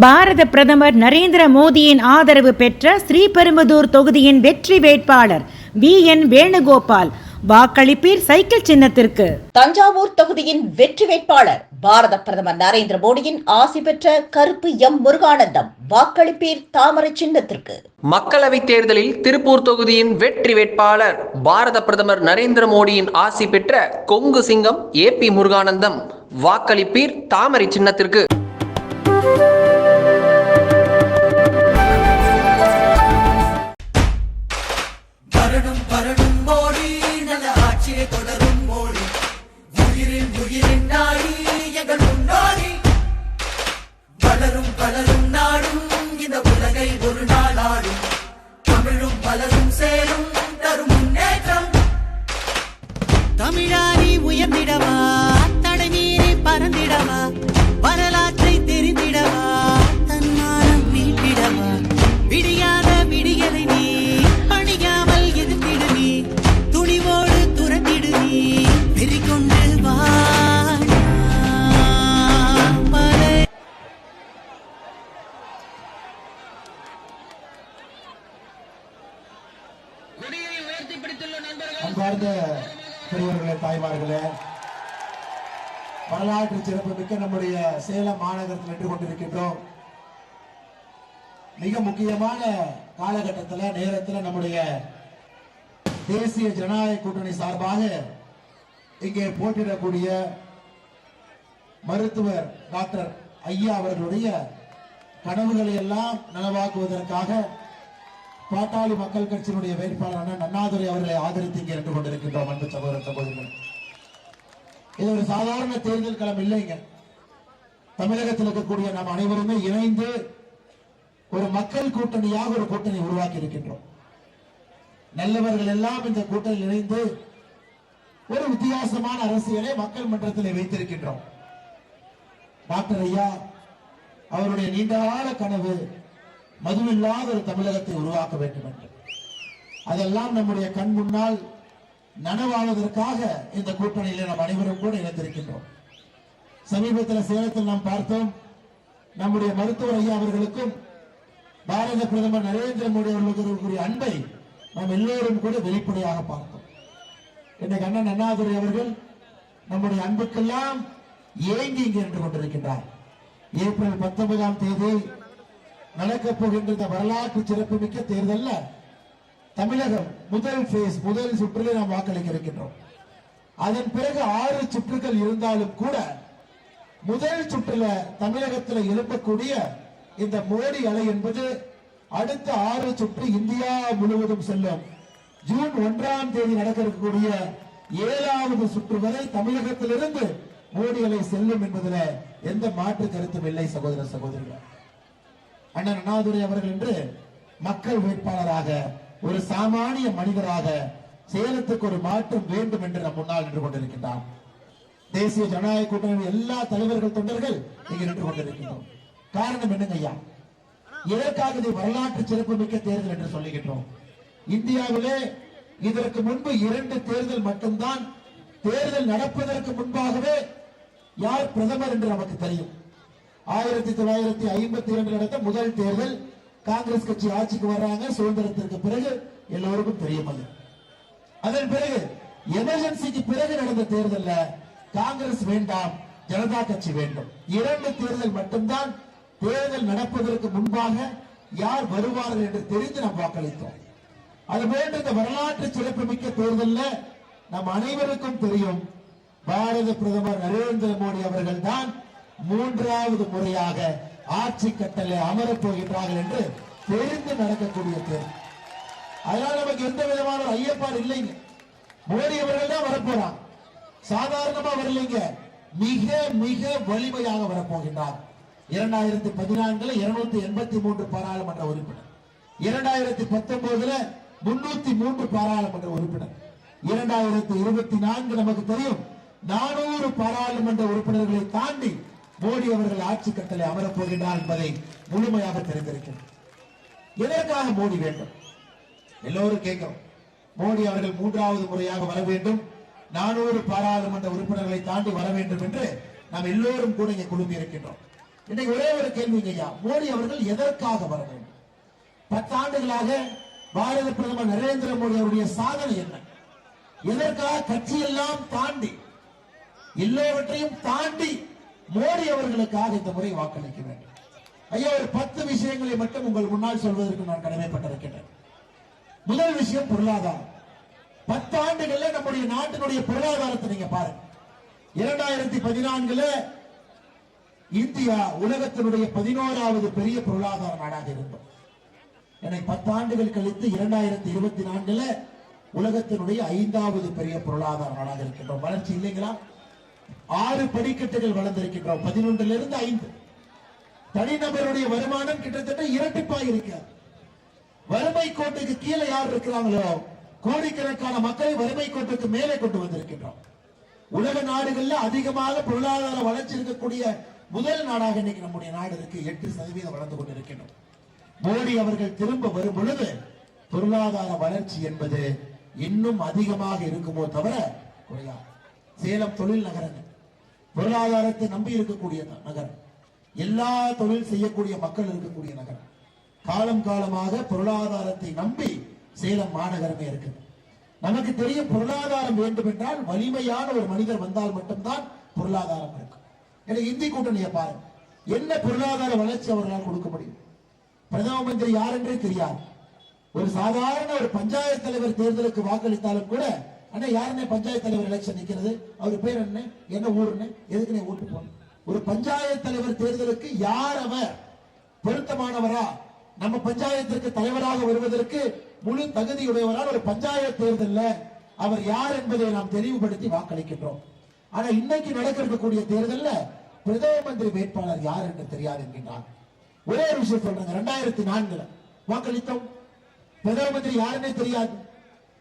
பாரத பிரதமர் நரேந்திர மோடியின் ஆதரவு பெற்ற ஸ்ரீபெரும்புதூர் தொகுதியின் வெற்றி வேட்பாளர் VN வேணுகோபால். வாக்களிப்பீர் சைக்கிள் சின்னத்திற்கு. தஞ்சாவூர் தொகுதியின் வெற்றி வேட்பாளர் பாரத பிரதமர் நரேந்திர மோடியின் ஆசி பெற்ற கருப்பு எம் முருகானந்தம். வாக்களிப்பீர் தாமரை சின்னத்திற்கு. மக்களவைத் தேர்தலில் திருப்பூர் தொகுதியின் வெற்றி வேட்பாளர் பாரத பிரதமர் நரேந்திர மோடியின் ஆசி பெற்ற கொங்கு சிங்கம் AP முருகானந்தம். வாக்களிப்பீர் தாமரை சின்னத்திற்கு. தமிழாரி உயர்ந்திடவா, தடைமீறி பறந்திடவா, வரலாற்றை தெரிந்திடவா, தன்மானம் மீட்டிடவா, விடியாத விடியலை நீ பணியாமல் எதிர்த்திடு நீ, துணிவோடு துரத்திடு நீ, வெறிகொண்டு வா. அன்பார்ந்த பெரியவர்களே, தாய்மார்களே, வரலாற்று சிறப்புமிக்க நம்முடைய சேலம் மாநகரத்தில் நின்று கொண்டிருக்கின்றோம். மிக முக்கியமான காலகட்டத்தில் நேரத்தில் நம்முடைய தேசிய ஜனநாயக கூட்டணி சார்பாக இங்கே போட்டியிடக்கூடிய மருத்துவர் டாக்டர் ஐயா அவர்களுடைய கனவுகளை எல்லாம் நனவாக்குவதற்காக பாட்டாளி மக்கள் கட்சியினுடைய வேட்பாளரான அண்ணாதுரை அவர்களை ஆதரித்து இங்கே நின்று கொண்டிருக்கின்றோம். அன்பு சகோதர சகோதரிகள், இது ஒரு சாதாரண தேர்தல் களம் இல்லைங்க. தமிழகத்தில் இருக்கக்கூடிய நாம் அனைவருமே இணைந்து ஒரு மக்கள் கூட்டணியாக ஒரு கூட்டணி உருவாக்கி இருக்கின்றோம். நல்லவர்கள் எல்லாம் இந்த கூட்டணியில் இணைந்து ஒரு வித்தியாசமான அரசியலை மக்கள் மன்றத்தில் வைத்திருக்கின்றோம். டாக்டர் ஐயா அவருடைய நீண்டகால கனவு மதுவில்லாத ஒரு தமிழகத்தை உருவாக்க வேண்டும் என்று, அதெல்லாம் நம்முடைய கண் முன்னால் நனவாவதற்காக இந்த கூட்டணியில் நாம் அனைவரும் கூட இணைந்திருக்கின்றோம். சமீபத்தில் சேலத்தில் நாம் பார்த்தோம், நம்முடைய மருத்துவர் ஐயா அவர்களுக்கும் பாரத பிரதமர் நரேந்திர மோடி அவர்களுக்கு அன்பை நாம் எல்லோரும் கூட வெளிப்படையாக பார்த்தோம். இன்னைக்கு அண்ணன் அண்ணாதுரை அவர்கள் நம்முடைய அன்புக்கெல்லாம் ஏங்கி இங்கே நின்று கொண்டிருக்கின்றார். ஏப்ரல் 19ஆம் தேதி நடக்கப் போகின்ற இந்த வரலாற்று சிறப்புமிக்க தேர்தலில் தமிழகம் முதல் சுற்றிலே நாம் வாக்களிக்க இருக்கின்றோம். அதன் பிறகு 6 சுற்றுகள் இருந்தாலும் கூட முதல் சுற்றுல தமிழகத்தில் எழுப்பக்கூடிய இந்த மோடி அலை என்பது அடுத்த 6 சுற்று இந்தியா முழுவதும் செல்லும். ஜூன் 1ஆம் தேதி நடக்க இருக்கக்கூடிய 7வது சுற்று வரை தமிழகத்திலிருந்து மோடி அலை செல்லும் என்பதில் எந்த மாற்று கருத்தும் இல்லை. சகோதர சகோதரிகள், அண்ணன் அண்ணாதுரை அவர்கள் என்று மக்கள் வேட்பாளராக ஒரு சாமானிய மனிதராக சேலத்துக்கு ஒரு மாற்றம் வேண்டும் என்று நம் முன்னால் நின்று கொண்டிருக்கின்றார். தேசிய ஜனநாயக கூட்டணி எல்லா தலைவர்கள் தொண்டர்கள் இங்கு நின்று கொண்டிருக்கின்றோம். காரணம் என்னங்க ஐயா? எதற்காக இதை வரலாற்று சிறப்புமிக்க தேர்தல் என்று சொல்லுகின்றோம்? இந்தியாவிலே இதற்கு முன்பு 2 தேர்தல் மட்டும்தான். தேர்தல் நடப்பதற்கு முன்பாகவே யார் பிரதமர் என்று நமக்கு தெரியும். 1952 நடந்த முதல் தேர்தல் காங்கிரஸ் கட்சி ஆட்சிக்கு வர்றாங்க. சுதந்திரத்திற்கு பிறகு எல்லோருக்கும் தெரியும். அதன் பிறகு எமர்ஜென்சிக்கு பிறகு நடந்த தேர்தல் காங்கிரஸ் வேண்டாம், ஜனதா கட்சி வேண்டும். 2 தேர்தல் மட்டும்தான். தேர்தல் நடப்பதற்கு முன்பாக யார் வருவார்கள் என்று தெரிந்து நாம் வாக்களித்தோம். அதுபோன்று இந்த வரலாற்று சிறப்புமிக்க தேர்தலில் நம் அனைவருக்கும் தெரியும், பாரத பிரதமர் நரேந்திர மோடி அவர்கள் தான் 3வது முறையாக ஆட்சி கட்டளை அமரப் போகின்றார்கள் என்று தெரிந்து நடக்கக்கூடிய தேர்தல். அதனால நமக்கு எந்த விதமான ஐயப்பாடு இல்லைங்க. மோடி அவர்கள் தான் வரப்போறாங்க. சாதாரணமா வரலைங்க, மிக மிக வலிமையாக வரப்போகின்றார். 2014 283 பாராளுமன்ற உறுப்பினர், 2019 303 பாராளுமன்ற உறுப்பினர், 2024 நமக்கு தெரியும் 400 பாராளுமன்ற உறுப்பினர்களை தாண்டி மோடி அவர்கள் ஆட்சி கட்டளை அமரப் போகின்றார் என்பதை முழுமையாக தெரிந்திருக்கிறது. எதற்காக மோடி வேண்டும்? எல்லோரும் கேட்கிறோம். மோடி அவர்கள் 3வது முறையாக வர வேண்டும், 400 பாராளுமன்ற உறுப்பினர்களை தாண்டி வர வேண்டும் என்று நாம் எல்லோரும் கூட இங்கே குழுமி இருக்கின்றோம். இன்னைக்கு ஒரே ஒரு கேள்விங்க ஐயா, மோடி அவர்கள் எதற்காக வர வேண்டும்? 10 ஆண்டுகளாக பாரத பிரதமர் நரேந்திர மோடி அவருடைய சாதனை என்ன? எதற்காக கட்சியெல்லாம் தாண்டி எல்லாவற்றையும் தாண்டி மோடி அவர்களுக்காக இந்த முறை வாக்களிக்க வேண்டும்? ஐயா, ஒரு 10 விஷயங்களை மட்டும் உங்கள் முன்னால் சொல்வதற்கு நான் கடமைப்பட்டிருக்கிறேன். முதல் விஷயம் பொருளாதாரம். 10 ஆண்டுகள்ல நம்முடைய நாட்டினுடைய பொருளாதாரத்தை நீங்க பாருங்க. 2014 இந்தியா உலகத்தினுடைய 11வது பெரிய பொருளாதார நாடாக இருந்தோம். எனக்கு 10 ஆண்டுகள் கழித்து 2024 உலகத்தினுடைய 5வது பெரிய பொருளாதார நாடாக இருக்கின்றோம். வளர்ச்சி இல்லைங்களா? 6 படிக்கட்டுகள் வளர்ந்திருக்கின்றோம். 11 இருந்து 5. தனிநபருடைய வருமானம் கிட்டத்தட்ட இரட்டிப்பாக இருக்கிறது. வறுமை கோட்டுக்கு கீழே யார் இருக்கிறாங்களோ கோடிக்கணக்கான மக்களை வறுமை கோட்டுக்கு மேலே கொண்டு வந்திருக்கின்றோம். உலக நாடுகள்ல அதிகமாக பொருளாதார வளர்ச்சி இருக்கக்கூடிய முதல் நாடாக இன்னைக்கு நம்முடைய நாடு இருக்கு. 8% வளர்ந்து கொண்டிருக்கின்றோம். மோடி அவர்கள் திரும்ப வரும் பொழுது பொருளாதார வளர்ச்சி என்பது இன்னும் அதிகமாக இருக்குமோ தவிர குறையாது. சேலம் தொழில் நகரங்கள், பொருளாதாரத்தை நம்பி இருக்கக்கூடிய நகரம், எல்லா தொழில் செய்யக்கூடிய மக்கள் இருக்கக்கூடிய நகரம். காலம் காலமாக பொருளாதாரத்தை நம்பி சேலம் மாநகரமே இருக்கு. நமக்கு தெரியும், பொருளாதாரம் வேண்டும் என்றால் வலிமையான ஒரு மனிதர் வந்தால் மட்டும்தான் பொருளாதாரம் இருக்கும். எனக்கு இந்தி கூட்டணியை பாருங்க, என்ன பொருளாதார வளர்ச்சி அவர்களால் கொடுக்க முடியும்? பிரதம மந்திரி யார் என்றே தெரியாது. ஒரு சாதாரண ஒரு பஞ்சாயத்து தலைவர் தேர்தலுக்கு வாக்களித்தாலும் கூட, அண்ணா யாருன்னே பஞ்சாயத்து தலைவர் எலெக்ஷன் நிக்கிறது, அவர் பேர் என்ன ஊருன்னு, எதுக்கு ஓட்டு போகணும்? ஒரு பஞ்சாயத்து தலைவர் தேர்தலுக்கு யார் அவர் பொருத்தமானவரா, நம்ம பஞ்சாயத்திற்கு தலைவராக வருவதற்கு முழு தகுதியுடையவரால் ஒரு பஞ்சாயத்து தேர்தலில் அவர் யார் என்பதை நாம் தெளிவுபடுத்தி வாக்களிக்கின்றோம். ஆனா இன்னைக்கு நடக்கக்கூடிய தேர்தலில் பிரதம மந்திரி வேட்பாளர் யார் என்று தெரியாது என்கின்றார். ஒரே ஒரு விஷயம் சொல்றாங்க, 2004 வாக்களித்தோம், பிரதம மந்திரி யாருன்னே தெரியாது.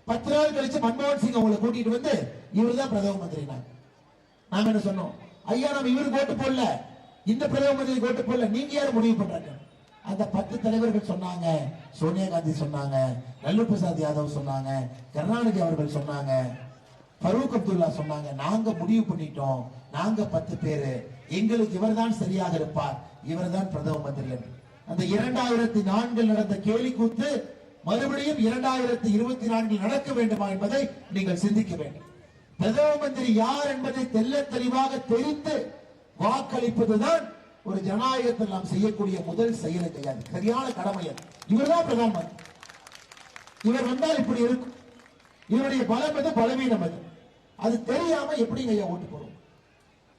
10 நாள் கழிச்சு மன்மோகன் சிங் அவங்களை கூட்டிட்டு வந்து இவர் தான் பிரதம மந்திரி. நாம என்ன சொன்னோம்? ஐயா, நம்ம இவருக்கு ஓட்டு போடல, இந்த பிரதம மந்திரி ஓட்டு போடல, நீங்க யாரும் முடிவு பண்றாங்க? அந்த 10 தலைவர்கள் சொன்னாங்க, சோனியா காந்தி சொன்னாங்க, லல்லு பிரசாத் யாதவ் சொன்னாங்க, கருணாநிதி அவர்கள் சொன்னாங்க, ஃபரூக் அப்துல்லா சொன்னாங்க, நாங்க முடிவு பண்ணிட்டோம், நாங்க 10 பேரு, எங்களுக்கு இவர்தான் சரியாக இருப்பார், இவர்தான் பிரதம மந்திரி. அந்த 2004 நடந்த கேலி கூத்து மறுபடியும் 2024 நடக்க வேண்டுமா என்பதை நீங்கள் சிந்திக்க வேண்டும். பிரதம மந்திரி யார் என்பதை தெல்ல தெளிவாக தெரிந்து வாக்களிப்பதுதான் ஒரு ஜனநாயகத்தில் நாம் செய்யக்கூடிய முதல் செயலை கிடையாது, சரியான கடமை. இவர்தான் பிரதமர், இவர் வந்தால் இப்படி இருக்கும், இவருடைய பலம் எது, பலவீனம் எது, அது தெரியாம எப்படிங்க ஐயா ஓட்டு போடுவோம்?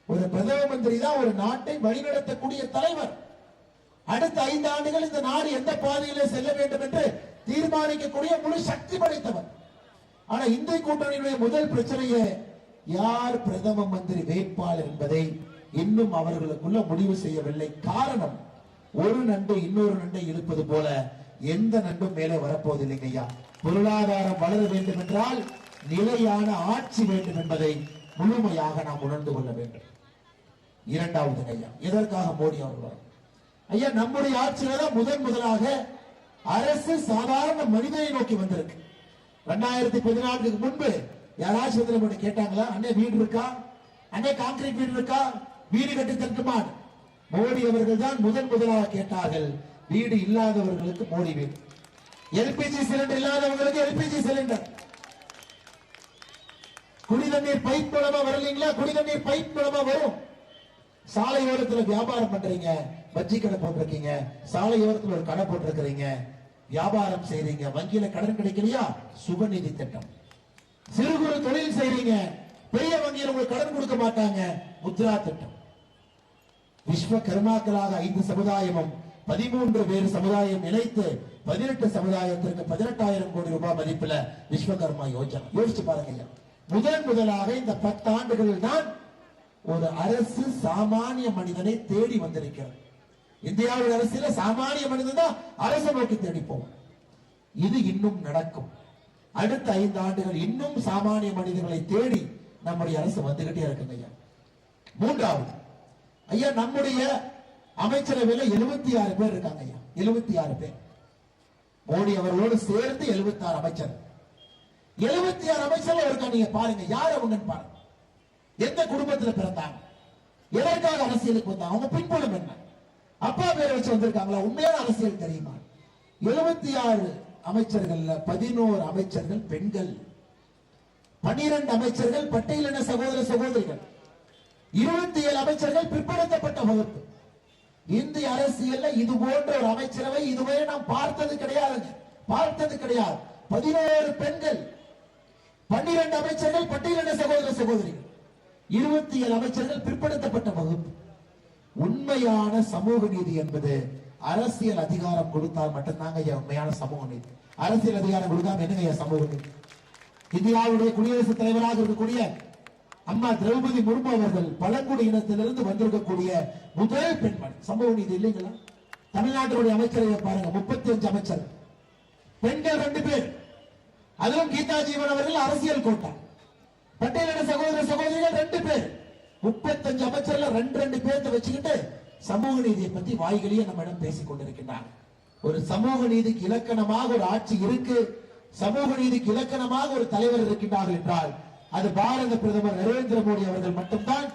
ஒரு பிரதம மந்திரி தான் ஒரு நாட்டை வழிநடத்தக்கூடிய தலைவர். அடுத்த 5 ஆண்டுகள் இந்த நாடு எந்த பாதையிலே செல்ல வேண்டும் என்று தீர்மானிக்கக்கூடிய முழு சக்தி படைத்தவர். ஆனா இந்திய கூட்டணியுடைய முதல் பிரச்சனையே யார் பிரதம மந்திரி வேட்பாளர் என்பதை இன்னும் அவர்களுக்குள்ள முடிவு செய்யவில்லை. காரணம், ஒரு நண்டு இன்னொரு நண்டை இழுப்பது போல எந்த நண்டும் மேலே வரப்போவதில்லைங்க ஐயா. பொருளாதாரம் வளர வேண்டும் என்றால் நிலையான ஆட்சி வேண்டும் என்பதை முழுமையாக நாம் உணர்ந்து கொள்ள வேண்டும். இரண்டாவது ஐயா, எதற்காக மோடி அவர்கள்? ஐயா, நம்முடைய ஆட்சியில தான் முதலாக அரசு சாதாரண மனிதனை நோக்கி வந்திருக்கு. 2014 முன்பு யாராச்சும் வந்து கேட்டாங்களா, அண்ணே வீடு இருக்கா, அண்ணே கான்கிரீட் வீடு இருக்கா, வீடு கட்டி தட்டுமா? மோடி அவர்கள் தான் முதலாக கேட்டார்கள். வீடு இல்லாதவர்களுக்கு மோடி வீடு, எல்பிஜி சிலிண்டர் இல்லாதவங்களுக்கு எல்பிஜி சிலிண்டர், குடிநீர் பைப் மூலமா வரலீங்களா, குடிநீர் பைப் மூலமா வரும். சாலை ஓரத்தில் வியாபாரம் பண்றீங்க, பஜ்ஜி கடை போட்டிருக்கீங்க, சாலை ஓரத்தில் ஒரு கடை போட்டிருக்கிறீங்க, வியாபாரம் செய்றீங்க, வங்கியில கடன் கிடைக்கலையா, சுபநிதி திட்டம். சிறு குறு தொழில் செய்றீங்க, பெரிய வங்கியில் உங்களுக்கு கடன் கொடுக்க மாட்டாங்க, முத்ரா திட்டம். விஸ்வகர்மாக்களாக 5 சமுதாயமும் 13 வேறு சமுதாயம் இணைத்து 18 சமுதாயத்திற்கு 18,000 கோடி ரூபாய் மதிப்புல விஸ்வகர்மா யோஜனா. யோசிச்சு பாருங்க, முதலாக இந்த 10 ஆண்டுகளில் தான் ஒரு அரசு சாமானிய மனிதனை தேடி வந்திருக்கிறது. இந்தியாவில் அரசியல சாமானிய மனிதன் தான் அரசை நோக்கி தேடி போவோம். இது இன்னும் நடக்கும். அடுத்த 5 ஆண்டுகள் இன்னும் சாமானிய மனிதர்களை தேடி நம்முடைய அரசு வந்துகிட்டே இருக்குங்க ஐயா. மூன்றாவது ஐயா, நம்முடைய அமைச்சரவையில் 76 பேர் இருக்காங்க ஐயா, 76 பேர். மோடி அவர்களோடு சேர்ந்து 76 அமைச்சர், 76 அமைச்சர்கள் இருக்காங்க. நீங்க பாருங்க, யார் அவங்கன்னு பாருங்க. எந்த குடும்பத்தில் பிறந்தாங்க, எதற்காக அரசியலுக்கு வந்தாங்க, அவங்க பின்புலம் என்ன? அப்பா பேரை வச்சு வந்திருக்காங்களா? உண்மையான அரசியல் தெரியுமா? 76 அமைச்சர்கள்ல 11 அமைச்சர்கள் பெண்கள், 12 அமைச்சர்கள் பட்டியலின சகோதர சகோதரிகள், 27 அமைச்சர்கள் பிற்படுத்தப்பட்ட வகுப்பு. இந்திய அரசியல்ல இது போன்ற ஒரு அமைச்சரவை இதுவரை நாம் பார்த்தது கிடையாதுங்க, பார்த்தது கிடையாது. 11 பெண்கள், 12 அமைச்சர்கள் பட்டியலின சகோதர சகோதரிகள், 27 அமைச்சர்கள் பிற்படுத்தப்பட்ட வகுப்பு. உண்மையான சமூக நீதி என்பது அரசியல் அதிகாரம் கொடுத்தால் மட்டும்தாங்க உண்மையான சமூக நீதி. அரசியல் அதிகாரம் கொடுக்காம என்னங்க சமூக நீதி? இந்தியாவுடைய குடியரசுத் தலைவராக இருக்கக்கூடிய அம்மா திரௌபதி முர்மு அவர்கள் பழங்குடி இனத்திலிருந்து வந்திருக்கக்கூடிய முதல் பெண்மணி. சமூக நீதி இல்லைங்களா? தமிழ்நாட்டுடைய அமைச்சரை பாருங்க, 35 அமைச்சர் பெண்கள் 2 பேர். அதுவும் கீதா ஜீவன் அவர்கள் அரசியல் கோட்டா. பட்டியலின சகோதர சகோதரிகள் 2 பேர். 35 அமைச்சர்ல 2 பேர்த்த வச்சுக்கிட்டு சமூக நீதியை பத்தி வாய்களையே நம்மிடம் பேசிக் கொண்டிருக்கின்றார். ஒரு சமூக நீதிக்கு இலக்கணமாக ஒரு ஆட்சி இருக்கு, சமூக நீதிக்கு இலக்கணமாக ஒரு தலைவர் இருக்கின்றார்கள் என்றால் அது பாரத பிரதமர் நரேந்திர மோடி அவர்கள் மட்டும்தான்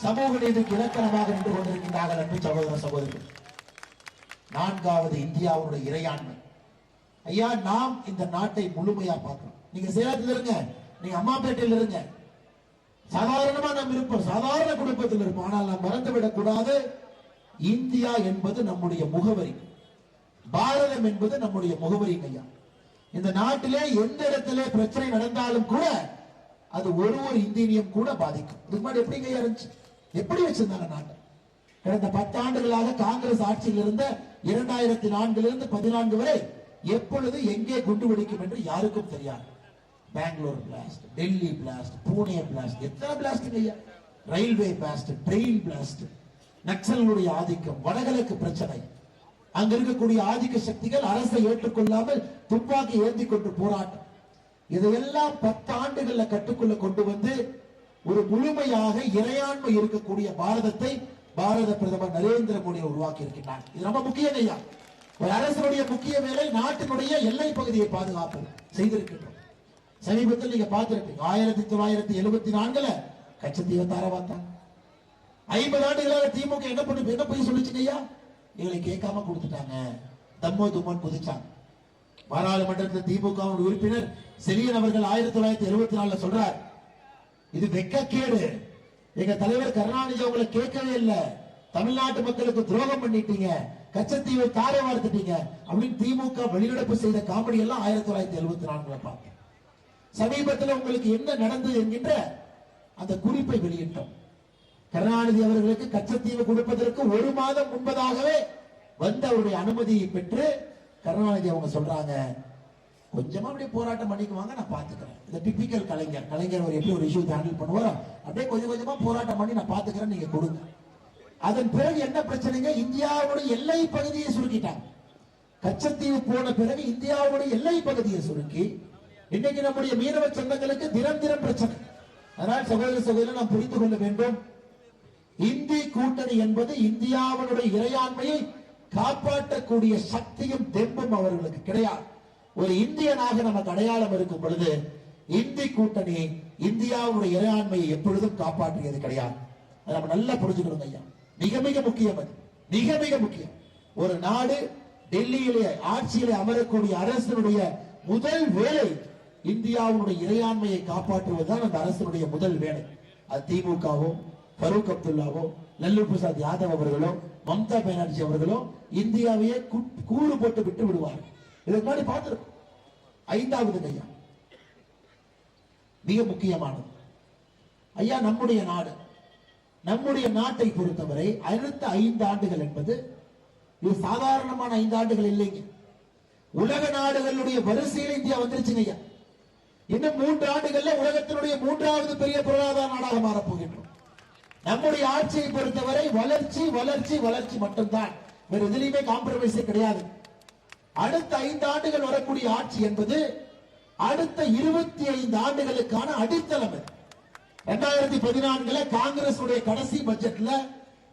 சமூக நீதிக்கு இலக்கணமாக நின்று கொண்டிருக்கின்றார்கள் என்று சகோதர சகோதரிகள். 4வது இந்தியாவுடைய இறையாண்மை. ஐயா, நாம் இந்த நாட்டை முழுமையா பார்க்கிறோம். நீங்க சேலத்தில் இருங்க, நீங்க அம்மாப்பேட்டையில் இருங்க, சாதாரணமா நாம் இருப்போம், சாதாரண குடும்பத்தில் இருப்போம். ஆனால் நாம் மறந்துவிடக் கூடாது, இந்தியா என்பது நம்முடைய முகவரி, பாரதம் என்பது நம்முடைய முகவரி. ஐயா, இந்த நாட்டிலே எந்த இடத்திலே பிரச்சனை நடந்தாலும் கூட அது ஒரு இந்தியனையும் கூட பாதிக்கும். இதுக்கு முன்னாடி எப்படி கையா இருந்துச்சு? எப்படி வச்சிருந்தாங்க நாட்டை? கடந்த 10 ஆண்டுகளாக காங்கிரஸ் ஆட்சியில் இருந்த 2004 14 வரை எப்பொழுது எங்கே குண்டு வெடிக்கும் என்று யாருக்கும் தெரியாது. Bangalore blast, Delhi blast, Pune blast, எத்தனை பிளாஸ்ட் ஐயா, ரயில்வே பிளாஸ்ட், ட்ரெயின் பிளாஸ்ட், நக்சலுடைய ஆதிக்கம், வடகிழக்கு பிரச்சனை, அங்க இருக்கக்கூடிய ஆதிக்க சக்திகள் அரசை ஏற்றுக்கொள்ளாமல் துப்பாக்கி ஏந்தி கொண்டு போராட்டம், இதையெல்லாம் 10 ஆண்டுகள்ல கட்டுக்குள்ள கொண்டு வந்து ஒரு முழுமையாக இறையாண்மை இருக்கக்கூடிய பாரதத்தை பாரத பிரதமர் நரேந்திர மோடி உருவாக்கி இருக்கின்றார். இது ரொம்ப முக்கியம் ஐயா. ஒரு அரசனுடைய முக்கிய வேலை நாட்டினுடைய எல்லை பகுதியை பாதுகாப்பது செய்திருக்கின்றோம். சமீபத்தில் நீங்க பார்த்திருப்பீங்க, 1974 கச்சத்தீவை தாரவாத்தான். 50 ஆண்டுகளாக திமுக என்ன போய் சொல்லிச்சுங்க ஐயா? எங்களை கேட்காம கொடுத்துட்டாங்க, தம்மோ தும்மன் குதிச்சாங்க. பாராளுமன்றத்தில் திமுக உறுப்பினர் செலியன் அவர்கள் 1974 சொல்றார், இது வெட்கக்கேடு, எங்க தலைவர் கருணாநிதி அவங்களை கேட்கவே இல்லை, தமிழ்நாட்டு மக்களுக்கு துரோகம் பண்ணிட்டீங்க, கச்சத்தீவை தாரை வார்த்துட்டீங்க அப்படின்னு திமுக வெளிநடப்பு செய்த காமெடி எல்லாம் 1974 பார்த்தேன். சமீபத்தில் உங்களுக்கு என்ன நடந்தது என்கின்ற அந்த குறிப்பை வெளியிட்டோம். கருணாநிதி அவர்களுக்கு கச்சத்தீவு கொடுப்பதற்கு 1 மாதம் முன்பதாகவே வந்து அவருடைய அனுமதியை பெற்று கருணாநிதி அவங்க சொல்றாங்க, கொஞ்சமா அப்படியே போராட்டம் பண்ணிக்குவாங்க, நான் பாத்துக்கிறேன். இந்த டிபிக்கல் கலைஞர் ஒரு எப்படி ஒரு இஷ்யூ ஹேண்டில் பண்ணுவாரோ அப்படியே கொஞ்சம் கொஞ்சமா போராட்டம் பண்ணி நான் பாத்துக்கிறேன், நீங்க கொடுங்க. அதன் பிறகு என்ன பிரச்சனைங்க? இந்தியாவுடைய எல்லை பகுதியை சுருக்கிட்டாங்க. கச்சத்தீவு போன பிறகு இந்தியாவுடைய எல்லை பகுதியை சுருக்கி இன்னைக்கு நம்முடைய மீனவ சொந்தங்களுக்கு தினம் பிரச்சனை. அதனால் சகோதர சகோதரர் நாம் புரிந்து கொள்ள வேண்டும், இந்திய கூட்டணி என்பது இந்தியாவுடைய இறையாண்மையை காப்பாற்றக்கூடிய சக்தியும் தெம்பும் அவர்களுக்கு கிடையாது. ஒரு இந்தியனாக நமக்கு அடையாளம் இருக்கும் பொழுது இந்திய கூட்டணி இந்தியாவுடைய இறையாண்மையை எப்பொழுதும் காப்பாற்றியது கிடையாது. அதை நம்ம நல்லா புரிஞ்சுக்கணும் ஐயா. மிக மிக முக்கியம், அது மிக மிக முக்கியம். ஒரு நாடு டெல்லியிலே ஆட்சியிலே அமரக்கூடிய அரசனுடைய முதல் வேலை இந்தியாவுடைய இறையாண்மையை காப்பாற்றுவதுதான் அந்த அரசனுடைய முதல் வேலை. அது திமுகவோ, ஃபரூக் அப்துல்லாவோ, லல்லு பிரசாத் யாதவ் அவர்களோ, மம்தா பானர்ஜி அவர்களோ இந்தியாவையே கூறு போட்டு விட்டு விடுவார். இதுக்கு முன்னாடி பார்த்திருக்கோம். 5வது ஐயா, மிக முக்கியமானது ஐயா, நம்முடைய நாடு, நம்முடைய நாட்டை பொறுத்தவரை அடுத்த 5 ஆண்டுகள் என்பது இது சாதாரணமான 5 ஆண்டுகள் இல்லைங்க. உலக நாடுகளுடைய வரிசையில் இந்தியா வந்துருச்சுங்க ஐயா. இன்னும் 3 ஆண்டுகள்ல உலகத்தினுடைய 3வது பெரிய பொருளாதார நாடாக மாறப் போகின்றோம். நம்முடைய ஆட்சியை பொறுத்தவரை வளர்ச்சி வளர்ச்சி வளர்ச்சி மட்டும்தான், வேற எதிலையுமே காம்ப்ரமைஸே கிடையாது. அடுத்த 5 ஆண்டுகள் வரக்கூடிய ஆட்சி என்பது அடுத்த 25 ஆண்டுகளுக்கான அடித்தளம். 2014 காங்கிரஸ் கடைசி பட்ஜெட்ல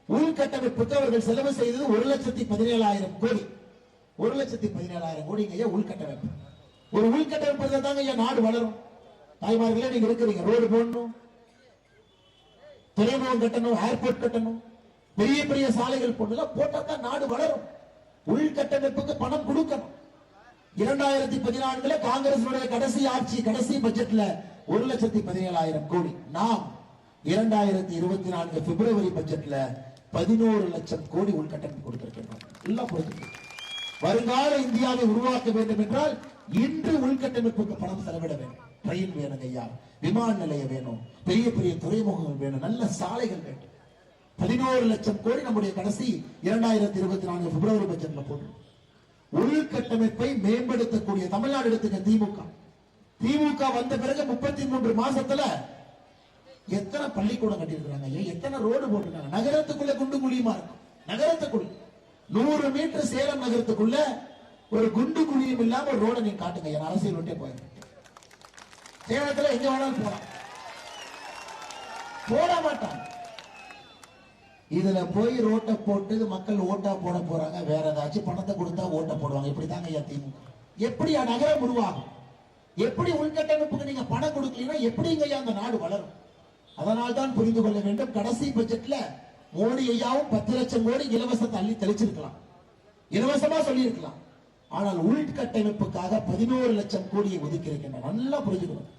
உள்கட்டமைப்புக்கு அவர்கள் செலவு செய்தது 1,17,000 கோடி. 1,17,000 கோடிங்க உள்கட்டமைப்பு. ஒரு உள்கட்டமைப்பு தாங்க நாடு வளரும். தாய்மார்களே, நீங்க இருக்கிறீங்க, ரோடு போடணும், துறைமுகம் கட்டணும், ஏர்போர்ட் கட்டணும், பெரிய பெரிய சாலைகள் போட்டா தான் நாடு வளரும். உள்கட்டமைப்புக்கு பணம் கொடுக்கணும். 2014 காங்கிரஸ் கடைசி ஆட்சி, கடைசி பட்ஜெட்ல 1,17,000 கோடி. நாம் 2024 பிப்ரவரி பட்ஜெட்ல 11 லட்சம் கோடி உள்கட்டமைப்பு கொடுத்திருக்கிறோம். எல்லாம் கொடுத்திருக்கிறோம். வருங்கால இந்தியாவை உருவாக்க வேண்டும் என்றால் இன்று உள்கட்டமைப்புக்கு பணம் செலவிட வேண்டும். ட்ரெயின் வேணும் ஐயா, விமான நிலையம் வேணும், பெரிய பெரிய துறைமுகங்கள் வேணும், நல்ல சாலைகள் வேண்டும். 11 லட்சம் கோடி நம்முடைய கடைசி 2024 பிப்ரவரி பட்ஜெட்ல போட்டு உள்கட்டமைப்பை மேம்படுத்தக்கூடிய தமிழ்நாடு எடுத்துக்க. திமுக வந்த பிறகு 33 மாசத்துல எத்தனை பள்ளிக்கூடம் கட்டியிருக்கிறாங்க, எத்தனை ரோடு போட்டிருக்காங்க. நகரத்துக்குள்ள குண்டு குழியுமா இருக்கும். நகரத்துக்குள்ள 100 மீட்டர் சேலம் நகரத்துக்குள்ள ஒரு குண்டு குழியும் இல்லாம ஒரு ரோட நீங்க காட்டுங்க. அரசியல் விட்டே போயிருக்கேன். சேலத்துல எங்க வேணாலும் போலாம், போட மாட்டாங்க. இதுல போய் ரோட்டை போட்டு மக்கள் ஓட்டா போட போறாங்க. வேற ஏதாச்சும் பணத்தை கொடுத்தா ஓட்ட போடுவாங்க. இப்படிதாங்க ஐயா திமுக. எப்படி நகரம் உருவாகும்? எப்படி உள்கட்டமைப்புக்கு நீங்க பணம் கொடுக்கலன்னா எப்படிங்க ஐயா அந்த நாடு வளரும்? அதனால் தான் புரிந்து கொள்ள வேண்டும். கடைசி பட்ஜெட்ல மோடி ஐயாவும் 10 லட்சம் கோடி இலவச தள்ளி தெளிச்சிருக்கலாம், இலவசமா சொல்லி இருக்கலாம். ஆனால் உள்கட்டமைப்புக்காக 11 லட்சம் கோடியை ஒதுக்கி இருக்கின்றன. நல்லா புரிஞ்சுக்கணும்.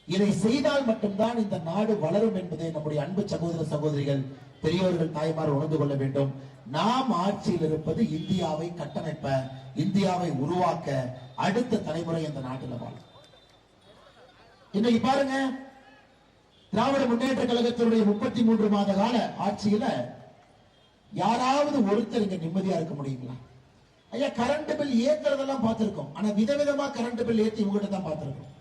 இதை செய்தால் மட்டும்தான் இந்த நாடு வளரும் என்பதை நம்முடைய அன்பு சகோதர சகோதரிகள், பெரியோர்கள், தாய்மார் உணர்ந்து கொள்ள வேண்டும். நாம் ஆட்சியில் இருப்பது இந்தியாவை கட்டமைப்ப, இந்தியாவை உருவாக்க, அடுத்த தலைமுறை இந்த நாட்டில் வாழும். இன்னைக்கு பாருங்க, திராவிட முன்னேற்ற கழகத்தினுடைய 33 மாத கால ஆட்சியில யாராவது ஒருத்தர் இங்க நிம்மதியா இருக்க முடியுங்களா? ஐயா, கரண்ட் பில் ஏத்துறதெல்லாம் பார்த்திருக்கோம். ஆனா விதவிதமா கரண்ட் பில் ஏத்தி உங்ககிட்ட தான் பார்த்திருக்கோம்.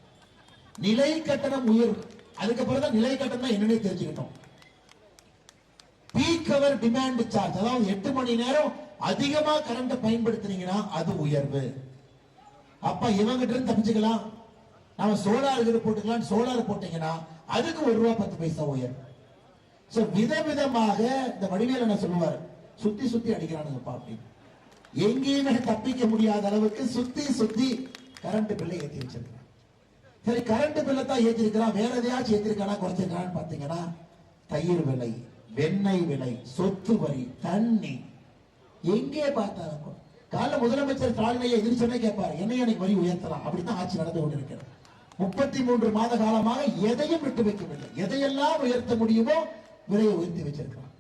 நிலை கட்டணம் உயர்வு, அதுக்கப்புறம் தான் நிலை கட்டணம் என்னன்னு தெரிஞ்சுக்கிட்டோம். பீக் அவர் டிமாண்ட் சார்ஜ், அதாவது 8 மணி நேரம் அதிகமா கரண்ட் பயன்படுத்தினீங்கன்னா அது உயர்வு. அப்ப இவங்கிட்ட இருந்து தப்பிச்சுக்கலாம். நாம சோலார் போட்டுக்கலாம். சோலார் போட்டீங்கன்னா அதுக்கு ₹1.10 உயர்வு. விதவிதமாக இந்த வடிவேல் என்ன சொல்லுவார், சுத்தி சுத்தி அடிக்கிறானுங்கப்பா அப்படின்னு. எங்கேயுமே தப்பிக்க முடியாத அளவுக்கு சுத்தி சுத்தி கரண்ட் பில்லை ஏற்றி வச்சிருக்கிறான். சரி, கரண்ட் பில்லை தான் ஏற்றிருக்கிறான், வேற எதையாச்சும் ஏற்றிருக்கானா குறைச்சிருக்கான்னு பாத்தீங்கன்னா தயிர் விலை, வெண்ணெய் விலை, சொத்து வரி, தண்ணி, எங்கே பார்த்தாலும் கால முதலமைச்சர் ஸ்டாலினை எதிர்ச்சனே கேட்பாரு, என்னைய எனக்கு வரி உயர்த்தலாம். அப்படித்தான் ஆட்சி நடந்து கொண்டிருக்கிறது. 33 மாத காலமாக எதையும் விட்டு வைக்கவில்லை. எதையெல்லாம் உயர்த்த முடியுமோ விலையை உயர்த்தி வச்சிருக்கிறான்.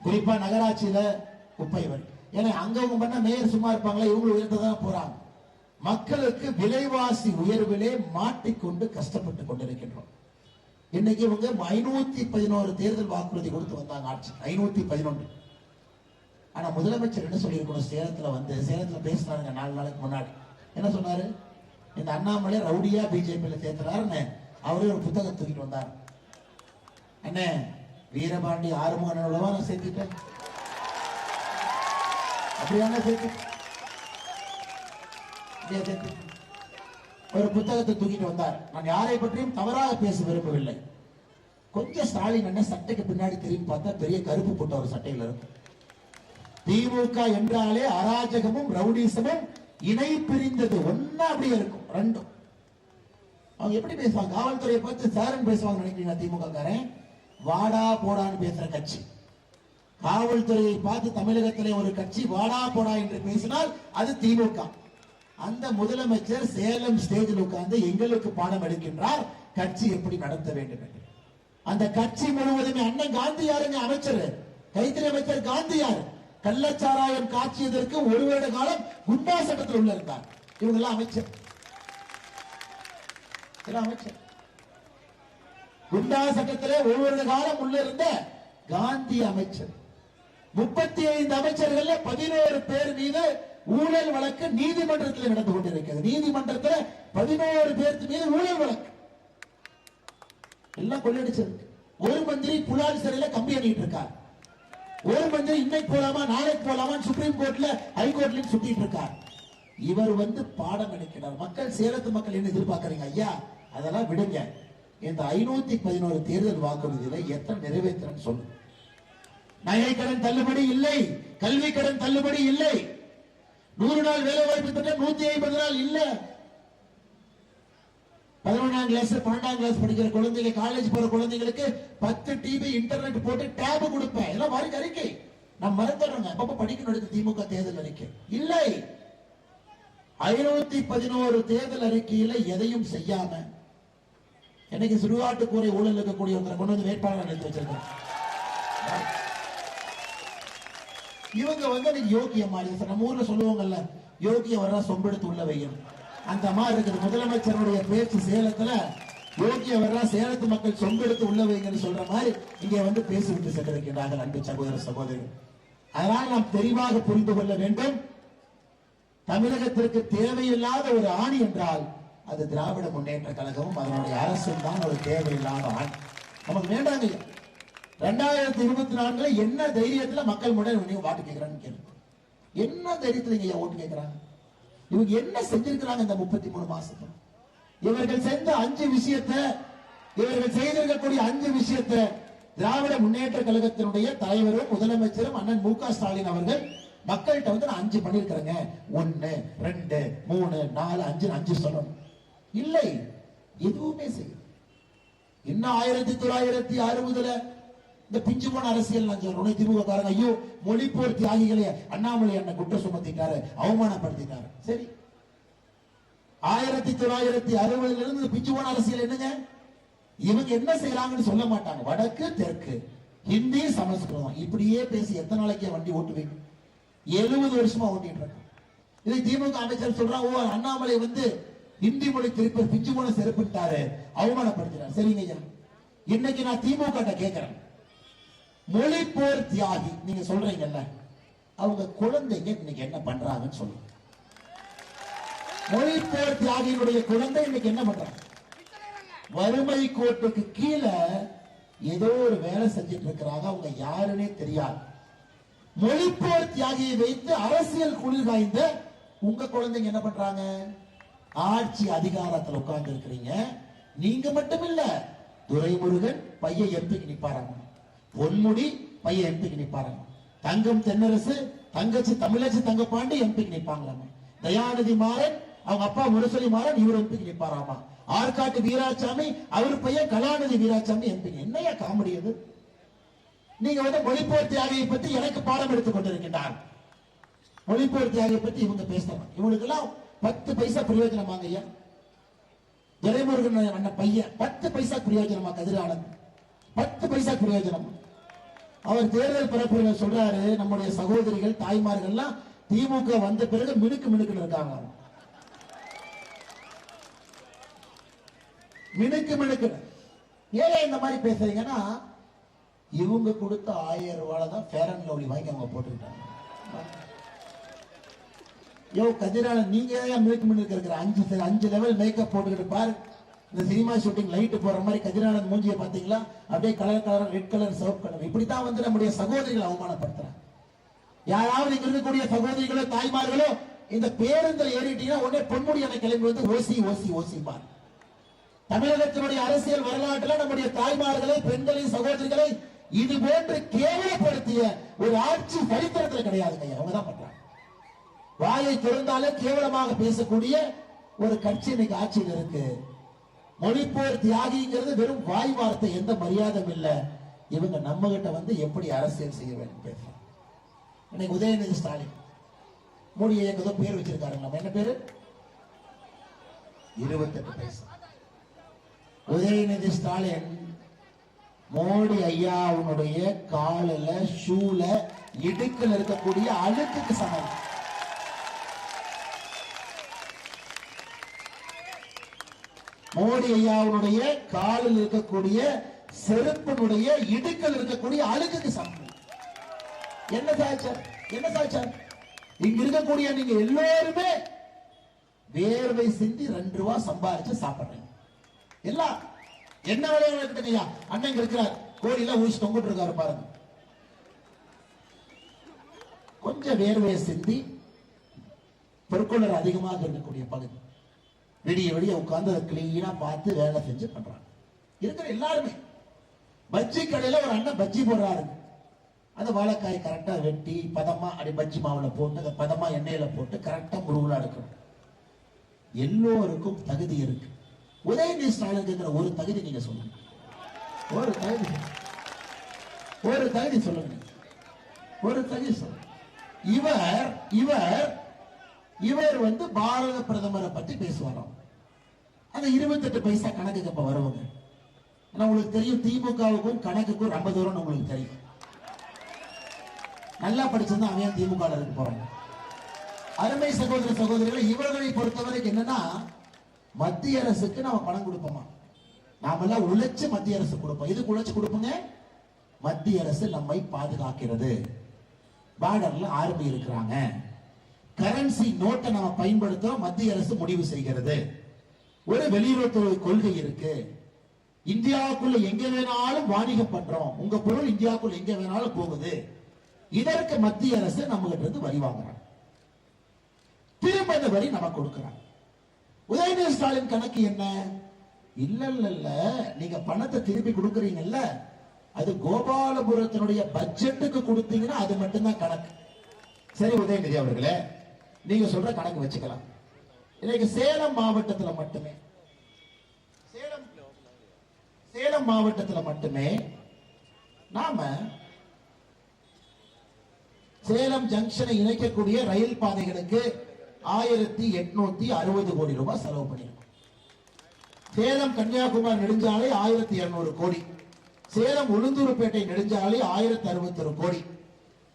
குறிப்பா நகராட்சியில குப்பை வரி. ஏன்னா அங்கவங்க பண்ண மேயர் சும்மா இருப்பாங்களா, இவங்க உயர்த்ததான் போறாங்க. மக்களுக்கு விலைவாசி உயர்விலே மாட்டிக்கொண்டு கஷ்டப்பட்டு கொண்டிருக்கின்றோம். இன்னைக்கு இவங்க 511 தேர்தல் வாக்குறுதி கொடுத்து வந்தாங்க ஆட்சி, 511. ஆனா முதலமைச்சர் என்ன சொல்லியிருக்கணும், சேலத்துல பேசினாருங்க 4 நாளைக்கு முன்னாடி. என்ன சொன்னாரு, இந்த அண்ணாமலை ரவுடியா பிஜேபியில சேர்த்துறாருன்னு அவரே ஒரு புத்தகம் தூக்கிட்டு வந்தார். என்ன வீரபாண்டி ஆறுமுக நான் சேர்த்துட்டேன், அப்படியான சேர்த்து ஒரு புத்தகத்தை தூக்கிட்டு வந்தார். நான் யாரை பற்றியும் தவறாக பேச விரும்பவில்லை. கொஞ்சம் ஸ்டாலின் என்ன சட்டைக்கு பின்னாடி திரும்பி பார்த்தா பெரிய கருப்பு போட்ட ஒரு சட்டையில் இருக்கும். திமுக என்றாலே அராஜகமும் ரவுடிசமும் இணை பிரிந்தது ஒன்னா அப்படியே இருக்கும் ரெண்டும். அவங்க எப்படி பேசுவாங்க, காவல்துறையை பார்த்து சாரன் பேசுவாங்க நினைக்கிறீங்க? திமுக காரன் வாடா போடான்னு பேசுற கட்சி. காவல்துறையை பார்த்து தமிழகத்திலே ஒரு கட்சி வாடா போடா என்று பேசினால் அது திமுக. அந்த முதலமைச்சர் சேலம் ஸ்டேஜில் உட்கார்ந்து எங்களுக்கு பாடம் எடுக்கின்றார், கட்சி எப்படி நடத்த வேண்டும் என்று. அந்த கட்சி முழுவதுமே அண்ணன் காந்தி யாருங்க அமைச்சர், கைத்தறி அமைச்சர் காந்தி யார், கள்ளச்சாராயம் காட்சியதற்கு 1 வருட காலம் குண்டா சட்டத்தில் உள்ள இருந்தார். இவங்க எல்லாம் அமைச்சர். குண்டா சட்டத்திலே 1 வருட காலம் உள்ள இருந்த காந்தி அமைச்சர். 35 அமைச்சர்கள் 11 பேர் மீது ஊழல் வழக்கு நீதிமன்றத்தில் நடந்து கொண்டிருக்கிறது. நீதிமன்றத்தில் 11 பேர் மீது ஊழல் வழக்கு எல்லாம் கொள்ளடிச்சிருக்கு. ஒரு மந்திரி புலால் சிறையில கம்பி அணிட்டு இருக்கார். ஒரு மந்திரி இன்னைக்கு போலாமா நாளைக்கு போலாமா சுப்ரீம் கோர்ட்ல ஹைகோர்ட்ல சுத்திட்டு இருக்கார். இவர் பாடம் எடுக்கிறார். மக்கள், சேலத்து மக்கள் என்ன எதிர்பார்க்கறீங்க ஐயா, அதெல்லாம் விடுங்க. இந்த 511 தேர்தல் வாக்குறுதியில எத்தனை நிறைவேற்றன்னு சொல்லு. நகை கடன் தள்ளுபடி இல்லை, கல்வி கடன் தள்ளுபடி இல்லை, 100 நாள் வேலை வாய்ப்பு திட்டம் 150 நாள் இல்ல. 11ஆம் கிளாஸ் 12ஆம் கிளாஸ் படிக்கிற குழந்தைங்க, காலேஜ் போற குழந்தைங்களுக்கு 10 டிவி இன்டர்நெட் போட்டு டேப் கொடுப்பேன். எல்லாம் வாரிக்கு அறிக்கை. நான் மறந்துடுறேங்க. அப்பப்ப படிக்கணும் எடுத்து திமுக தேர்தல் அறிக்கை இல்லை. 511 தேர்தல் அறிக்கையில எதையும் செய்யாம இன்னைக்கு சுடுகாட்டுக்கூரை ஊழல் இருக்கக்கூடிய ஒருத்தரை கொண்டு வந்து வேட்பாளர் நிறுத்தி வச்சிருக்காங்க. இவங்க வந்து யோகியம் மாதிரி நம்ம ஊர்ல சொல்லுவாங்கல்ல, யோகியம் வர்றா சொம்பெடுத்து உள்ள வையும், அந்த மாதிரி இருக்குது. முதலமைச்சருடைய பேச்சு சேலத்துல யோகியம் வர்றா சேலத்து மக்கள் சொம்பெடுத்து உள்ள வைங்கன்னு சொல்ற மாதிரி இங்கே வந்து பேசிவிட்டு சென்றிருக்கிறார்கள் அன்பு சகோதர சகோதரி. அதனால் நாம் தெளிவாக புரிந்து கொள்ள வேண்டும், தமிழகத்திற்கு தேவையில்லாத ஒரு ஆணி என்றால் அது திராவிட முன்னேற்ற கழகமும் அதனுடைய அரசும் தான் ஒரு தேவையில்லாத ஆணி. நமக்கு வேண்டாங்க. 2024 என்ன தைரியத்துல மக்கள் முன்னாடி வாட்டு கேட்கிறான்னு கேள்வி. என்ன தைரியத்துல இங்க ஓட்டு கேட்கிறாங்க? இவங்க என்ன செஞ்சிருக்கிறாங்க இந்த 33 மாசத்துல? இவர்கள் செஞ்ச 5 விஷயத்தை, இவர்கள் செய்திருக்கக்கூடிய 5 விஷயத்தை திராவிட முன்னேற்ற கழகத்தினுடைய தலைவரும் முதலமைச்சரும் அண்ணன் மு.க. ஸ்டாலின் அவர்கள் மக்கள்கிட்ட வந்து நான் 5 பண்ணிருக்கிறேங்க, 1 2 3 4 5 சொல்லணும். இல்லை, எதுவுமே செய்ய. இன்னும் 1960 இந்த பிஞ்சு போன அரசியல் நான் சொல்றேன். திமுக காரங்க ஐயோ மொழிப்போர் தியாகிகளே அண்ணாமலை அண்ணன் குற்றம் சுமத்திட்டாரு, அவமானப்படுத்திட்டாரு. சரி, 1960 இருந்து பிஞ்சு போன அரசியல் என்னங்க? இவங்க என்ன செய்யறாங்கன்னு சொல்ல மாட்டாங்க. வடக்கு தெற்கு, ஹிந்தி சமஸ்கிருதம் இப்படியே பேசி எத்தனை நாளைக்கு வண்டி ஓட்டுவீங்க? 70 வருஷமா ஓட்டிட்டு இருக்காங்க. இதை திமுக அமைச்சர் சொல்றாங்க, ஓ அண்ணாமலை வந்து ஹிந்தி மொழி திருப்பி பிஞ்சு போன செருப்பிட்டாரு, அவமானப்படுத்தினார். சரிங்க ஐயா, இன்னைக்கு நான் திமுக கேட்கிறேன், மொழி போர் தியாகி நீங்க சொல்றீங்கல்ல, அவங்க குழந்தைங்க இன்னைக்கு என்ன பண்றாங்கன்னு சொல்லுங்க. மொழி போர் தியாகியினுடைய குழந்தை இன்னைக்கு என்ன பண்றாங்க? வறுமை கோட்டுக்கு கீழே ஏதோ ஒரு வேலை செஞ்சிட்டு இருக்கிறாங்க, அவங்க யாருன்னே தெரியாது. மொழிப்போர் தியாகியை வைத்து அரசியல் குளிர் காய்ந்த உங்க குழந்தைங்க என்ன பண்றாங்க? ஆட்சி அதிகாரத்தில் உட்கார்ந்து இருக்கிறீங்க. நீங்க மட்டும் இல்ல, துரைமுருகன் பையன் எம்பிக்கு நிப்பாராங்க, பொன்முடி பையன் எம்பிக்கு நிப்பாராங்க, தங்கம் தென்னரசு தங்கச்சி தமிழச்சி தங்கப்பாண்டி எம்பிக்கு நிப்பாங்களாமா, தயாநிதி மாறன் அவங்க அப்பா முரசொலி மாறன் இவர் எம்பிக்கு நிப்பாராமா, ஆற்காட்டு வீராசாமி அவர் பையன் கலாநிதி வீராசாமி எம்பிக்கு. என்னையா காமெடி அது? நீங்க வந்து மொழிப்போர் தியாகியை பத்தி எனக்கு பாடம் எடுத்துக் கொண்டிருக்கின்றார். மொழிப்போர் தியாகியை பத்தி இவங்க பேசுறாங்க. இவங்களுக்கு எல்லாம் 10 பைசா பிரயோஜனமாங்க ஐயா. துரைமுருகன் அண்ணன் பையன் 10 பைசா பிரயோஜனமா? கதிரானந்த் 10 பைசா பிரயோஜனம். அவர் தேர்தல் பரப்புரையில் சொல்றாரு, நம்முடைய சகோதரிகள் தாய்மார்கள்லாம் திமுக வந்த பிறகு மினுக்கு மினுக்குன்னு இருக்காங்க. மினுக்கு மினுக்கு ஏன் இந்த மாதிரி பேசுறீங்கன்னா, இவங்க கொடுத்த 1000 ரூபாய் தான் ஃபேர் அண்ட் லவ்லி வாங்கி அவங்க போட்டுக்கிட்டாங்க. யோ கதிரான நீங்க மினுக்கு மினுக்கு இருக்கிற 5 லெவல் மேக்கப் போட்டுக்கிட்டு பாரு. இந்த சினிமா ஷூட்டிங் லைட் போற மாதிரி கதிரானந்த் மூஞ்சியை பாத்தீங்களா? அப்படியே கலர் கலர், ரெட் கலர், சிவப்பு கலர். இப்படித்தான் வந்து நம்முடைய சகோதரிகளை அவமானப்படுத்துறாங்க. யாராவது இங்க இருக்கக்கூடிய சகோதரிகளோ தாய்மார்களோ இந்த பேருந்தில் ஏறிட்டீங்கன்னா உடனே பொன்முடி அணை கிளம்பி வந்து ஓசி ஓசி ஓசி பார். தமிழகத்தினுடைய அரசியல் வரலாற்றில் நம்முடைய தாய்மார்களை, பெண்களை, சகோதரிகளை இது போன்று கேவலப்படுத்திய ஒரு ஆட்சி சரித்திரத்தில் கிடையாதுங்க. அவங்க தான் பண்றாங்க. வாயை திறந்தாலே கேவலமாக பேசக்கூடிய ஒரு கட்சி இன்னைக்கு ஆட்சியில் இருக்கு. மொழிப்போர் தியாகிங்கிறது வெறும் வாய் வார்த்தை, எந்த மரியாதையும் இல்ல. இவங்க நம்ம கிட்ட வந்து எப்படி அரசியல் செய்ய வேண்டும் பேசுறாங்க. இன்னைக்கு உதயநிதி ஸ்டாலின் மோடி ஏதோ பேர் வச்சிருக்காரு. நம்ம என்ன பேரு? 28 பைசா. உதயநிதி ஸ்டாலின் மோடி ஐயாவுடைய காலில் ஷூல இடுக்கில் இருக்கக்கூடிய அழுக்குக்கு சமம். மோடி ஐயாவுடைய காலில் இருக்கக்கூடிய செருப்பினுடைய இடுக்கில் இருக்கக்கூடிய அழுக்குக்கு சமம். என்ன சாட்சார்? என்ன சாட்சார்? இங்க இருக்கக்கூடிய நீங்க எல்லோருமே வேர்வை சிந்தி 2 ரூபாய் சம்பாதிச்சு சாப்பிடுறீங்க. எல்லாம் என்ன வேலையா இருக்கட்டும். அண்ணன் இருக்கிறார், கோடியில ஊசி தொங்கிட்டு இருக்காரு பாருங்க. கொஞ்சம் வேர்வையை சிந்தி பொற்கொள்ளர் அதிகமாக இருக்கக்கூடிய பகுதி விடிய விடிய உட்கார்ந்து அதை கிளீனா பார்த்து வேலை செஞ்சு பண்றாங்க. இருக்கிற எல்லாருமே பஜ்ஜி கடையில ஒரு அண்ணன் பஜ்ஜி போடுறாரு. அந்த வாழைக்காய் கரெக்டா வெட்டி பதமா அப்படி பஜ்ஜி மாவுல போட்டு அதை பதமா எண்ணெயில போட்டு கரெக்டா முருகலா எடுக்கணும். எல்லோருக்கும் தகுதி இருக்கு. உதயநிதி ஸ்டாலின் இருக்கிற ஒரு தகுதி நீங்க சொல்லுங்க. ஒரு தகுதி சொல்லுங்க. ஒரு தகுதி சொல்லுங்க. இவர் வந்து பாரத பிரதமரை பத்தி பேசுவாராம். அந்த 28 பைசா கணக்குக்கு இப்ப வருவாங்க. ஆனா உங்களுக்கு தெரியும், திமுகவுக்கும் கணக்குக்கும் ரொம்ப தூரம் உங்களுக்கு தெரியும். நல்லா படிச்சிருந்தா அவன் திமுக இருக்கு போறாங்க. அருமை சகோதர சகோதரிகளை, இவர்களை பொறுத்தவரைக்கும் என்னன்னா, மத்திய அரசுக்கு நாம பணம் கொடுப்போமா? நாமெல்லாம் உழைச்சு மத்திய அரசு கொடுப்போம். இதுக்கு உழைச்சு கொடுப்போங்க. மத்திய அரசு நம்மை பாதுகாக்கிறது. பார்டர்ல ஆர்மி இருக்கிறாங்க. கரன்சி நோட்டை நம்ம பயன்படுத்துறோம், மத்திய அரசு முடிவு செய்கிறது. ஒரு வெளியுறவுத்துறை கொள்கை இருக்கு. இந்தியாவுக்குள்ள எங்க வேணாலும் வாணிகம் பண்றோம். உங்க பொருள் இந்தியாவுக்குள்ள எங்க வேணாலும் போகுது. இதற்கு மத்திய அரசு நம்ம கிட்ட இருந்து வரி வாங்குறாங்க. திரும்ப இந்த வரி நமக்கு கொடுக்கிறாங்க. உதயநிதி ஸ்டாலின் கணக்கு என்ன? இல்ல நீங்க பணத்தை திருப்பி கொடுக்கறீங்கல்ல, அது கோபாலபுரத்தினுடைய பட்ஜெட்டுக்கு கொடுத்தீங்கன்னா அது மட்டும்தான் கணக்கு. சரி உதயநிதி அவர்களே, நீங்க சொல்ற கணக்கு வச்சுக்கலாம். இன்னைக்கு சேலம் மாவட்டத்தில் மட்டுமே நாம சேலம் ஜங்ஷனை இணைக்கக்கூடிய ரயில் பாதைகளுக்கு 1860 கோடி ரூபாய் செலவு பண்ணிருக்கோம். சேலம் கன்னியாகுமரி நெடுஞ்சாலை 1200 கோடி, சேலம் உளுந்தூர்பேட்டை நெடுஞ்சாலை 1061 கோடி,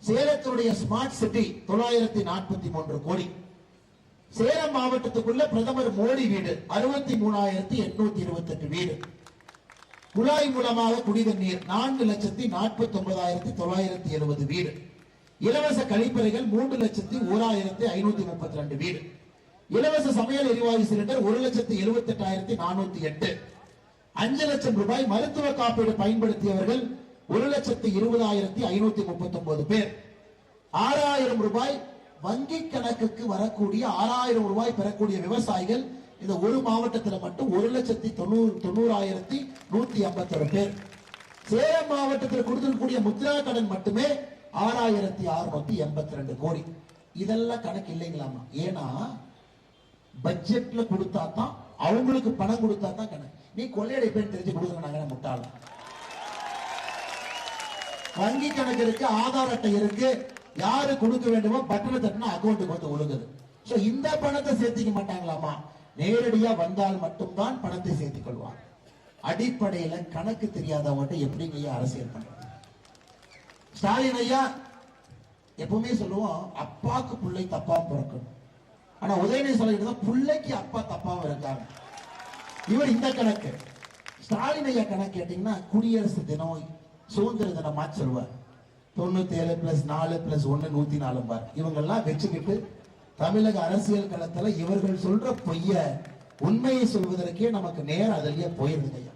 சேலத்தினுடைய ஸ்மார்ட் சிட்டி 943 கோடி, சேலம் மாவட்டத்துக்குள்ள பிரதமர் மோடி வீடு 63,828 வீடு, குழாய் மூலமாக குடிநீர் 4,49,970 வீடு, இலவச கழிப்பறைகள் 3,01,532 வீடு, இலவச சமையல் எரிவாயு சிலிண்டர் 1,78,408, 5 லட்சம் ரூபாய் மருத்துவ காப்பீடு பயன்படுத்தியவர்கள் 1,20,539 பேர், 6,000 ரூபாய் வங்கி கணக்குக்கு வரக்கூடிய 6,000 ரூபாய் பெறக்கூடிய விவசாயிகள் இந்த ஒரு மாவட்டத்தில் மட்டும் 1,90,151 பேர். சேலம் மாவட்டத்தில் கொடுத்திருக்கக்கூடிய முத்ரா கடன் மட்டுமே 6,682 கோடி. இதெல்லாம் கணக்கு இல்லைங்களாமா? ஏன்னா பட்ஜெட்ல கொடுத்தா தான், அவங்களுக்கு பணம் கொடுத்தா தான் கணக்கு. நீ கொள்ளையடைப்பேன்னு தெரிஞ்சு கொடுக்குறாங்க முட்டாள. வங்கி கணக்கு இருக்கு, ஆதார் அட்டை இருக்கு, யாரு கொடுக்க வேண்டுமோ பட்டனை தட்டினா அக்கௌண்ட்டுக்கு வந்து ஒழுங்குது. இந்த பணத்தை சேர்த்திக்க மாட்டாங்களாமா? நேரடியா வந்தால் மட்டும்தான் பணத்தை சேர்த்துக் கொள்வாங்க. அடிப்படையில கணக்கு தெரியாதவங்க எப்படிங்க அரசியல் பண்றது? ஸ்டாலின் ஐயா எப்பவுமே சொல்லுவோம், அப்பாக்கு பிள்ளை தப்பா பிறக்கணும். ஆனா உதயநிதி ஸ்டாலின் பிள்ளைக்கு அப்பா தப்பாவும் இருக்காங்க. இவர் இந்த கணக்கு. ஸ்டாலின் ஐயா கணக்கு கேட்டீங்கன்னா, குடியரசு தினம் சுதந்திர தினமா சொல்லுவார். 97 + 4 + 1 104 பார். இவங்க எல்லாம் வச்சுக்கிட்டு தமிழக அரசியல் களத்துல இவர்கள் சொல்ற பொய்ய உண்மையை சொல்வதற்கே நமக்கு நேரம் அதிலேயே போயிருது. ஐயா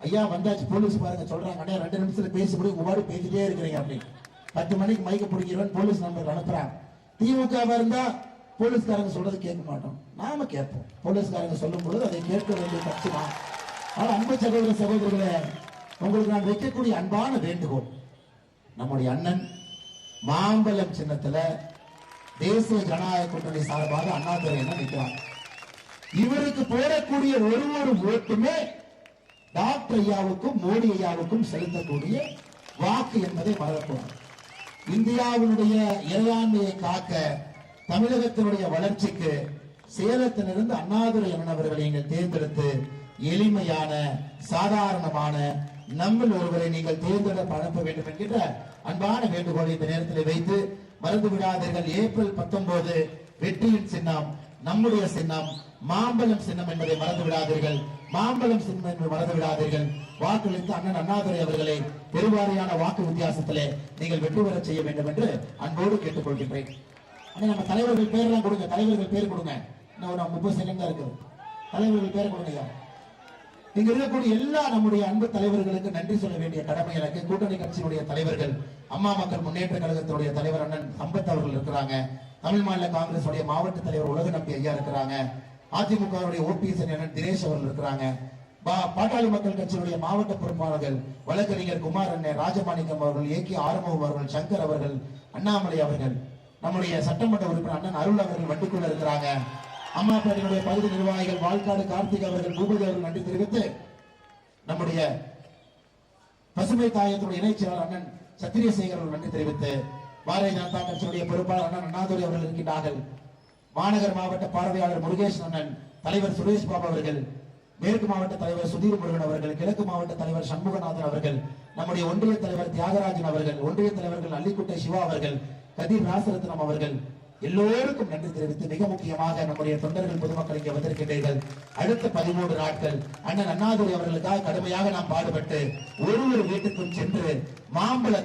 ஐயா வந்தாச்சு, போலீஸ் பாருங்க சொல்றாங்க, 2 நிமிஷத்துல பேசி முடியும், உங்களோட பேசிட்டே இருக்கிறீங்க அப்படின்னு. 10 மணிக்கு மைக்க பிடிக்கிறவன் போலீஸ் நம்பர் அனுப்புறாங்க. திமுக இருந்தா போலீஸ்காரங்க சொல்றது கேட்க மாட்டோம், நாம கேட்போம். போலீஸ்காரங்க சொல்லும் பொழுது அதை கேட்க வேண்டிய கட்சி தான். ஆனா அன்பு சகோதர சகோதரர்களே, உங்களுக்கு நான் வைக்கக்கூடிய அன்பான வேண்டுகோள், நம்முடைய அண்ணன் மாம்பலம் சின்னத்துல தேசிய ஜனநாயக கூட்டணி சார்பாக அண்ணாதுரை என்ன நிற்கிறார். இவருக்கு போடக்கூடிய ஒரு ஓட்டுமே டாக்டர் ஐயாவுக்கும் மோடி ஐயாவுக்கும் செலுத்தக்கூடிய வாக்கு என்பதை மறக்கூடாது. இந்தியாவினுடைய இறையாண்மையை காக்க, தமிழகத்தினுடைய வளர்ச்சிக்கு சேலத்திலிருந்து அண்ணாதுரை அண்ணன் நீங்கள் தேர்ந்தெடுத்து எளிமையான சாதாரணமான நம்மில் ஒருவரை நீங்கள் தேர்ந்தெடுத்து அனுப்ப வேண்டும் என்கின்ற அன்பான வேண்டுகோளை இந்த நேரத்தில் வைத்து, மறந்து விடாதீர்கள், ஏப்ரல் 19 வெற்றியின் சின்னம் நம்முடைய சின்னம் மாம்பலம் சின்னம் என்பதை மறந்து விடாதீர்கள். மாம்பலம் சின்னம் என்று மறந்து விடாதீர்கள். வாக்களித்து அண்ணன் அண்ணாதுரை அவர்களை பெருவாரியான வாக்கு வித்தியாசத்திலே நீங்கள் வெற்றி பெற செய்ய வேண்டும் என்று அன்போடு கேட்டுக்கொள்கின்றேன். நம்ம தலைவர்கள் பேரெல்லாம் கொடுங்க, தலைவர்கள் பேர் கொடுங்க. இன்னும் 30 செகண்ட் தான் இருக்குது. தலைவர்கள் பேர் கொடுங்க. இங்க இருக்கக்கூடிய எல்லா நம்முடைய அன்பு தலைவர்களுக்கு நன்றி சொல்ல வேண்டிய கடமை எனக்கு. கூட்டணி கட்சியினுடைய தலைவர்கள், அம்மா மக்கள் முன்னேற்ற கழகத்தினுடைய தலைவர் அண்ணன் சம்பத் அவர்கள் இருக்கிறாங்க, தமிழ் மாநில காங்கிரஸ் மாவட்ட தலைவர் உலக நம்பி ஐயா இருக்கிறாங்க, அதிமுக ஓபிஎஸ் அண்ணன் தினேஷ் அவர்கள் இருக்கிறாங்க, பாட்டாளி மக்கள் கட்சியினுடைய மாவட்ட பொறுப்பாளர்கள் வழக்கறிஞர் குமார் அண்ணன் ராஜமாணிக்கம் அவர்கள், ஏகே ஆறுமுகம் அவர்கள், சங்கர் அவர்கள், அண்ணாமலை அவர்கள், நம்முடைய சட்டமன்ற உறுப்பினர் அண்ணன் அருள் அவர்கள் வண்டிக்குள்ள இருக்கிறாங்க. அம்மாப்பேட்டையினுடைய பகுதி நிர்வாகிகள் வால்காடு கார்த்திக் அவர்கள், பூபதி அவர்கள் நன்றி தெரிவித்து, நம்முடைய பசுமை தாயத்தினுடைய இணைச் செயலாளர் அண்ணன் சத்திரியசேகர் அவர்கள் நன்றி தெரிவித்து, பாரதிய ஜனதா கட்சியுடைய பொறுப்பாளர் அண்ணன் அண்ணாதுரை அவர்கள் இருக்கின்றார்கள். மாநகர் மாவட்ட பார்வையாளர் முருகேஷ் அண்ணன், தலைவர் சுரேஷ் பாபு அவர்கள், மேற்கு மாவட்ட தலைவர் சுதீர் முருகன் அவர்கள், கிழக்கு மாவட்ட தலைவர் சண்முகநாதன் அவர்கள், நம்முடைய ஒன்றிய தலைவர் தியாகராஜன் அவர்கள், ஒன்றிய தலைவர்கள் அல்லிக்குட்டை சிவா அவர்கள், கதிர் ராசரத்னம் அவர்கள், எல்லோருக்கும் நன்றி தெரிவித்து, மிக முக்கியமாக நம்முடைய தொண்டர்கள் பொதுமக்கள் இங்கே வந்திருக்கின்றீர்கள். அடுத்த 13 நாட்கள் அண்ணன் அண்ணாதுரை அவர்களுக்காக கடுமையாக நாம் பாடுபட்டு ஒரு வீட்டுக்கும் சென்று மாம்பழ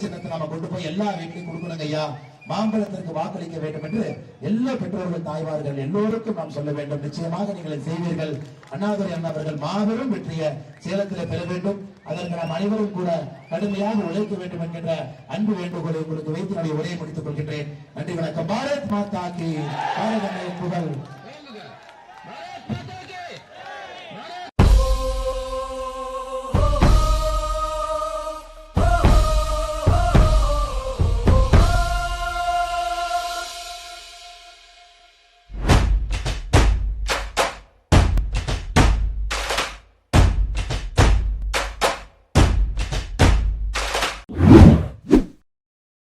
சின்னத்தை நாம கொண்டு போய் எல்லா வீட்லையும் கொடுக்கணுங்க ஐயா, மாம்பழத்திற்கு வாக்களிக்க வேண்டும் என்று எல்லா பெற்றோர்கள் தாய்மார்கள் எல்லோருக்கும் நாம் சொல்ல வேண்டும். நிச்சயமாக நீங்கள் செய்வீர்கள். அண்ணாதுரை அண்ணா அவர்கள் மாபெரும் வெற்றியை சேலத்திலே பெற வேண்டும். அதற்கு நாம் அனைவரும் கூட கடுமையாக உழைக்க வேண்டும் என்கின்ற அன்பு வேண்டுகோளை உங்களுக்கு வைத்து நான் உரையை முடித்துக் கொள்கின்றேன். நன்றி, வணக்கம். பாரத் மாதா கி, பாரத புகழ்.